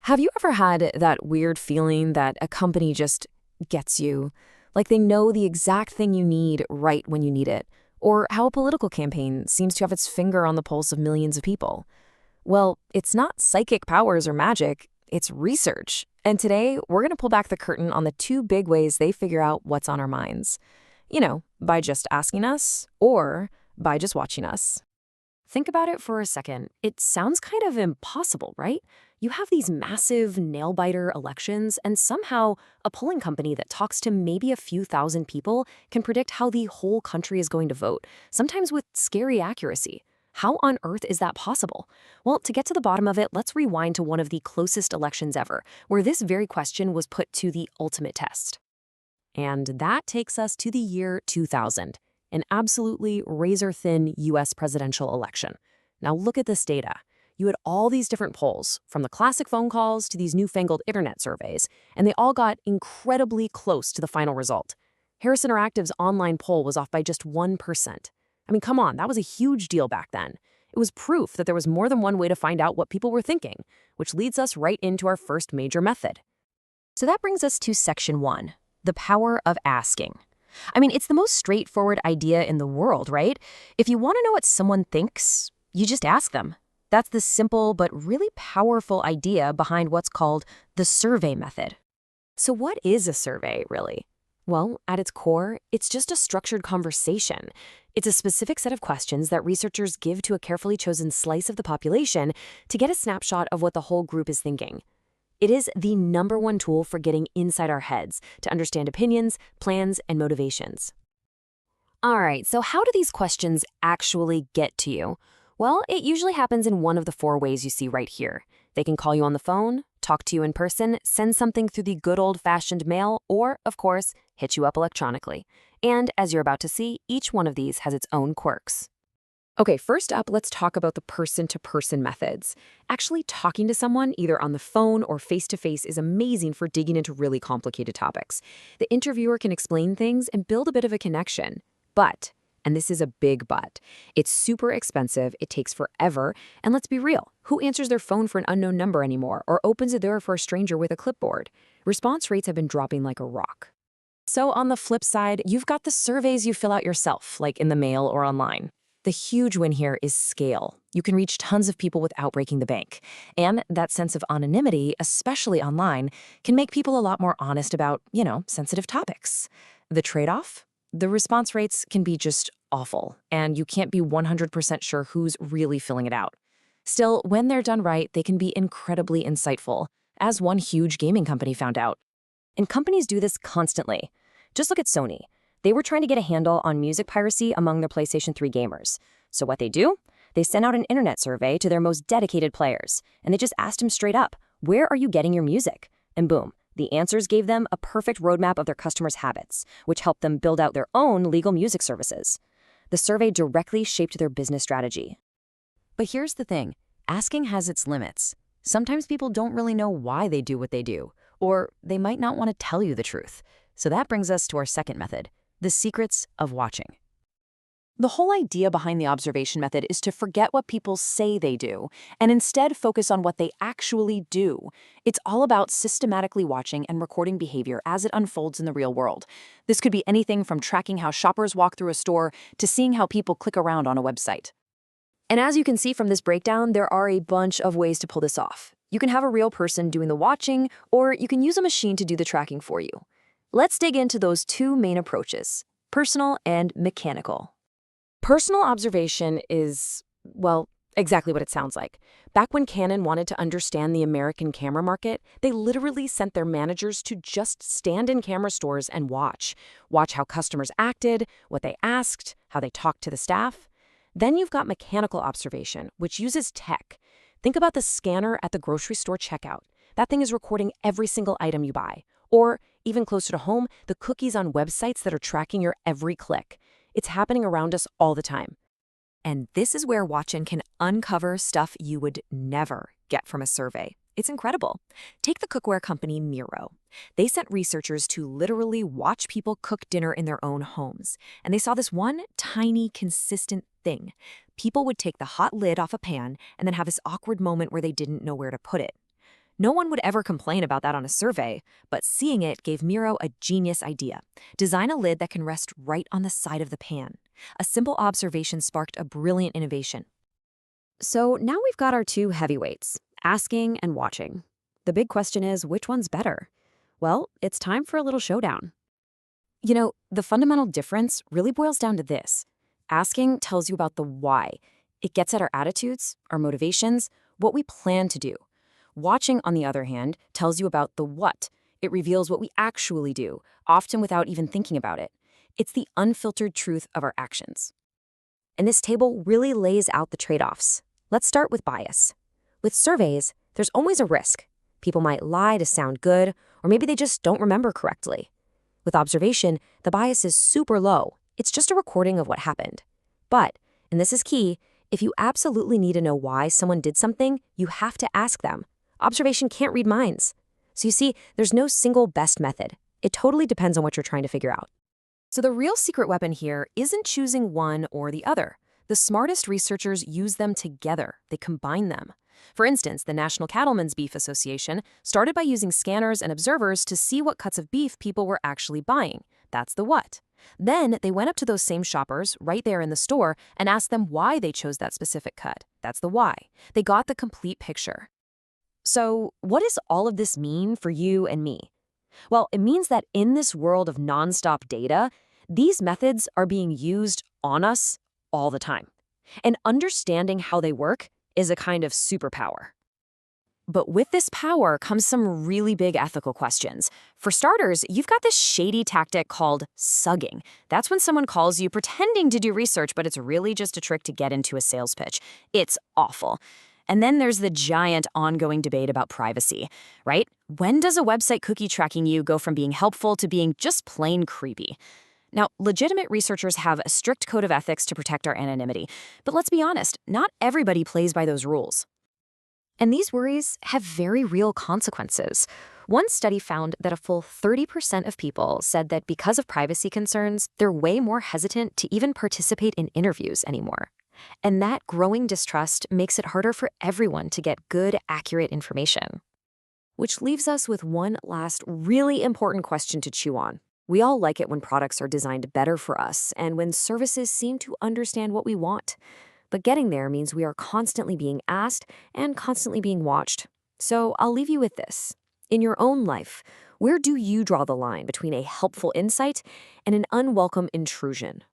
Have you ever had that weird feeling that a company just gets you? Like they know the exact thing you need right when you need it? Or how a political campaign seems to have its finger on the pulse of millions of people? Well, it's not psychic powers or magic, it's research. And today, we're going to pull back the curtain on the two big ways they figure out what's on our minds. By just asking us or by just watching us. Think about it for a second. It sounds kind of impossible, right? You have these massive nail-biter elections, and somehow a polling company that talks to maybe a few thousand people can predict how the whole country is going to vote, sometimes with scary accuracy. How on earth is that possible? Well, to get to the bottom of it, let's rewind to one of the closest elections ever, where this very question was put to the ultimate test. And that takes us to the year 2000. An absolutely razor-thin U.S. presidential election. Now look at this data. You had all these different polls, from the classic phone calls to these newfangled internet surveys, and they all got incredibly close to the final result. Harris Interactive's online poll was off by just 1%. I mean, come on, that was a huge deal back then. It was proof that there was more than one way to find out what people were thinking, which leads us right into our first major method. So that brings us to section 1, the power of asking. I mean, it's the most straightforward idea in the world, right? If you want to know what someone thinks, you just ask them. That's the simple but really powerful idea behind what's called the survey method. So what is a survey, really? Well, at its core, it's just a structured conversation. It's a specific set of questions that researchers give to a carefully chosen slice of the population to get a snapshot of what the whole group is thinking. It is the #1 tool for getting inside our heads to understand opinions, plans, and motivations. All right, so how do these questions actually get to you? Well, it usually happens in one of the 4 ways you see right here. They can call you on the phone, talk to you in person, send something through the good old-fashioned mail, or, of course, hit you up electronically. And as you're about to see, each one of these has its own quirks. Okay, first up, let's talk about the person-to-person methods. Actually talking to someone, either on the phone or face-to-face, is amazing for digging into really complicated topics. The interviewer can explain things and build a bit of a connection. But, and this is a big but, it's super expensive, it takes forever, and let's be real, who answers their phone for an unknown number anymore or opens a door for a stranger with a clipboard? Response rates have been dropping like a rock. So on the flip side, you've got the surveys you fill out yourself, like in the mail or online. The huge win here is scale. You can reach tons of people without breaking the bank. And that sense of anonymity, especially online, can make people a lot more honest about, sensitive topics. The trade-off? The response rates can be just awful, and you can't be 100% sure who's really filling it out. Still, when they're done right, they can be incredibly insightful, as one huge gaming company found out. And companies do this constantly. Just look at Sony. They were trying to get a handle on music piracy among their PlayStation 3 gamers. So what they do? They sent out an internet survey to their most dedicated players, and they just asked them straight up, where are you getting your music? And boom, the answers gave them a perfect roadmap of their customers' habits, which helped them build out their own legal music services. The survey directly shaped their business strategy. But here's the thing, asking has its limits. Sometimes people don't really know why they do what they do, or they might not want to tell you the truth. So that brings us to our second method. The secrets of watching. The whole idea behind the observation method is to forget what people say they do and instead focus on what they actually do. It's all about systematically watching and recording behavior as it unfolds in the real world. This could be anything from tracking how shoppers walk through a store to seeing how people click around on a website. And as you can see from this breakdown, there are a bunch of ways to pull this off. You can have a real person doing the watching, or you can use a machine to do the tracking for you. Let's dig into those 2 main approaches, personal and mechanical. Personal observation is, well, exactly what it sounds like. Back when Canon wanted to understand the American camera market, they literally sent their managers to just stand in camera stores and watch how customers acted, what they asked, how they talked to the staff. Then you've got mechanical observation, which uses tech. Think about the scanner at the grocery store checkout. That thing is recording every single item you buy. Or, even closer to home, the cookies on websites that are tracking your every click. It's happening around us all the time. And this is where watching can uncover stuff you would never get from a survey. It's incredible. Take the cookware company Miro. They sent researchers to literally watch people cook dinner in their own homes. And they saw this one tiny, consistent thing. People would take the hot lid off a pan and then have this awkward moment where they didn't know where to put it. No one would ever complain about that on a survey, but seeing it gave Miro a genius idea. Design a lid that can rest right on the side of the pan. A simple observation sparked a brilliant innovation. So now we've got our two heavyweights, asking and watching. The big question is, which one's better? Well, it's time for a little showdown. The fundamental difference really boils down to this. Asking tells you about the why. It gets at our attitudes, our motivations, what we plan to do. Watching, on the other hand, tells you about the what. It reveals what we actually do, often without even thinking about it. It's the unfiltered truth of our actions. And this table really lays out the trade-offs. Let's start with bias. With surveys, there's always a risk. People might lie to sound good, or maybe they just don't remember correctly. With observation, the bias is super low. It's just a recording of what happened. But, and this is key, if you absolutely need to know why someone did something, you have to ask them. Observation can't read minds. So you see, there's no single best method. It totally depends on what you're trying to figure out. So the real secret weapon here isn't choosing one or the other. The smartest researchers use them together. They combine them. For instance, the National Cattlemen's Beef Association started by using scanners and observers to see what cuts of beef people were actually buying. That's the what. Then they went up to those same shoppers right there in the store and asked them why they chose that specific cut. That's the why. They got the complete picture. So what does all of this mean for you and me? Well, it means that in this world of nonstop data, these methods are being used on us all the time. And understanding how they work is a kind of superpower. But with this power comes some really big ethical questions. For starters, you've got this shady tactic called sugging. That's when someone calls you pretending to do research, but it's really just a trick to get into a sales pitch. It's awful. And then there's the giant ongoing debate about privacy, right? When does a website cookie tracking you go from being helpful to being just plain creepy? Now, legitimate researchers have a strict code of ethics to protect our anonymity, but let's be honest, not everybody plays by those rules. And these worries have very real consequences. One study found that a full 30% of people said that because of privacy concerns, they're way more hesitant to even participate in interviews anymore. And that growing distrust makes it harder for everyone to get good, accurate information. Which leaves us with one last really important question to chew on. We all like it when products are designed better for us and when services seem to understand what we want. But getting there means we are constantly being asked and constantly being watched. So I'll leave you with this. In your own life, where do you draw the line between a helpful insight and an unwelcome intrusion?